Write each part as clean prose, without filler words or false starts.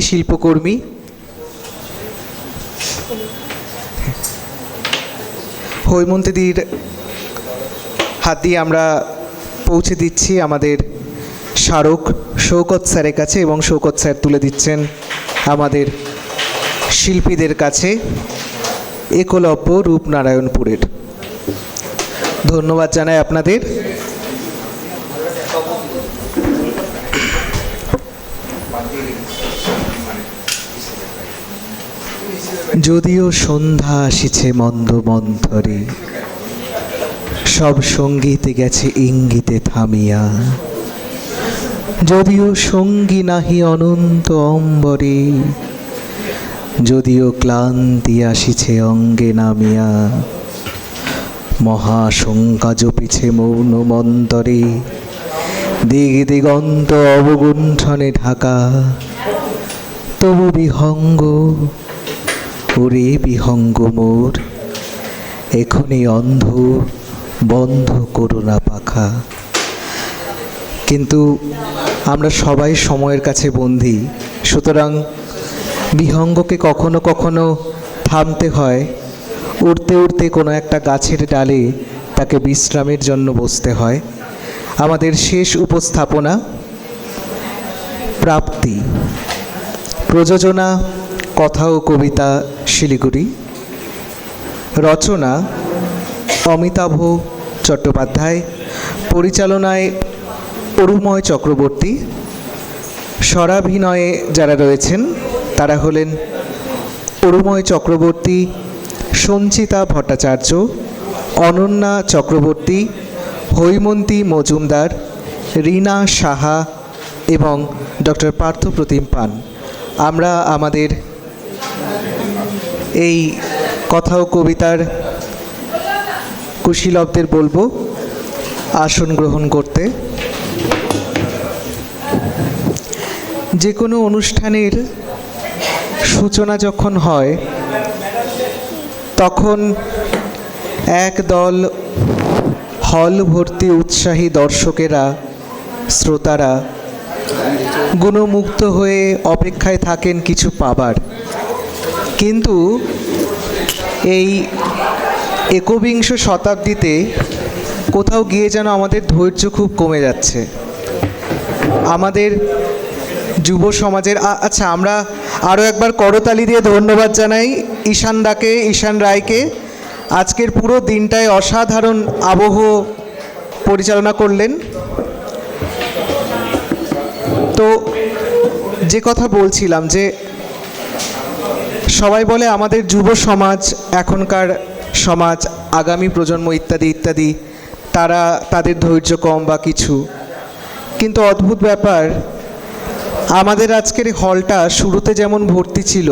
শিল্পকর্মী হৈমন্তীদির হাত দিয়ে আমরা পৌঁছে দিচ্ছি আমাদের স্মারক শৌকত স্যারের কাছে, এবং শৌকত স্যার তুলে দিচ্ছেন আমাদের শিল্পীদের কাছে একলব্য রূপনারায়ণপুরের। ধন্যবাদ জানাই আপনাদের। যদিও সন্ধ্যা আসিছে মন্দ মন্থরে, সব সঙ্গীতে গেছে ইঙ্গিতে থামিয়া। যদিও সঙ্গী নাহি অনন্ত অম্বরে, যদিও ক্লান্তি আসিছে অঙ্গে নামিয়া। মহাশঙ্কা জপিছে মৌন মন্তরে, দিগ দিগন্ত অবগুণ্ঠনে ঢাকা। তবু বিহঙ্গ, ওরে বিহঙ্গ মোর, এখনই অন্ধ বন্ধ করুণা পাখা। কিন্তু আমরা সবাই সময়ের কাছে বন্দী, সুতরাং বিহঙ্গকে কখনো কখনো থামতে হয়। উড়তে উড়তে কোনো একটা গাছের ডালে তাকে বিশ্রামের জন্য বসতে হয়। আমাদের শেষ উপস্থাপনা প্রাপ্তি, প্রযোজনা কথা ও কবিতা শিলিগুড়ি, রচনা অমিতাভ চট্টোপাধ্যায়, পরিচালনায় অরুময় চক্রবর্তী। স্বরাভিনয়ে যারা রয়েছেন তারা হলেন অরুময় চক্রবর্তী, সঞ্চিতা ভট্টাচার্য, অনন্যা চক্রবর্তী, হৈমন্তী মজুমদার, রীনা সাহা এবং ডক্টর পার্থ প্রতিম পান। আমরা আমাদের এই কথা ও কবিতার কুশীলবদের বলবো আসন গ্রহণ করতে। যে কোনো অনুষ্ঠানের সূচনা যখন হয় তখন এক দল হল ভর্তি উৎসাহী দর্শকেরা, শ্রোতারা গুণমুগ্ধ হয়ে অপেক্ষায় থাকেন কিছু পাবার। কিন্তু এই একবিংশ শতাব্দীতে কোথাও গিয়ে যেন আমাদের ধৈর্য খুব কমে যাচ্ছে। আমাদের যুব সমাজের আচ্ছা, আমরা আরও একবার করতালি দিয়ে ধন্যবাদ জানাই ঈশান রায়কে। আজকের পুরো দিনটায় অসাধারণ আবহ পরিচালনা করলেন। তো যে কথা বলছিলাম, যে সবাই বলে আমাদের যুব সমাজ, এখনকার সমাজ, আগামী প্রজন্ম ইত্যাদি ইত্যাদি, তাদের ধৈর্য কম বা কিছু। কিন্তু অদ্ভুত ব্যাপার, আমাদের আজকের হলটা শুরুতে যেমন ভর্তি ছিল,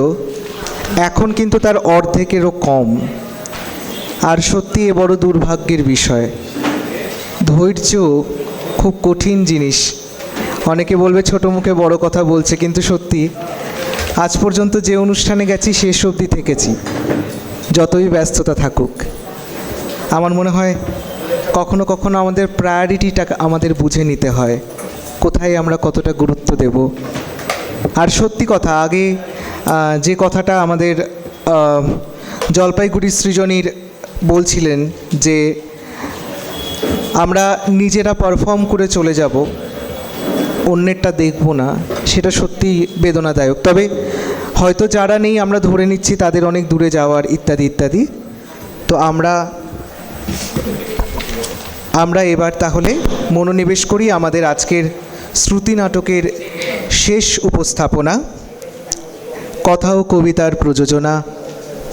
এখন কিন্তু তার অর্ধেকেরও কম। আর সত্যি এ বড় দুর্ভাগ্যের বিষয়। ধৈর্য খুব কঠিন জিনিস। অনেকে বলবে ছোটো মুখে বড় কথা বলছে, কিন্তু সত্যি আজ পর্যন্ত যে অনুষ্ঠানে গেছি শেষ অবধি থেকেছি, যতই ব্যস্ততা থাকুক। আমার মনে হয় কখনো কখনো আমাদের প্রায়োরিটিটা আমাদের বুঝে নিতে হয়, কোথায় আমরা কতটা গুরুত্ব দেব। আর সত্যি কথা, আগে যে কথাটা আমাদের জলপাইগুড়ি সৃজনীর বলছিলেন যে আমরা নিজেরা পারফর্ম করে চলে যাব, অন্যেরটা দেখব না, সেটা সত্যি বেদনাদায়ক। তবে হয়তো যারা নেই আমরা ধরে নিচ্ছি তাদের অনেক দূরে যাওয়ার ইত্যাদি ইত্যাদি। তো আমরা এবার তাহলে মনোনিবেশ করি আমাদের আজকের শ্রুতি নাটকের শেষ উপস্থাপনা, কথা ও কবিতার প্রযোজনা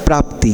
প্রাপ্তি।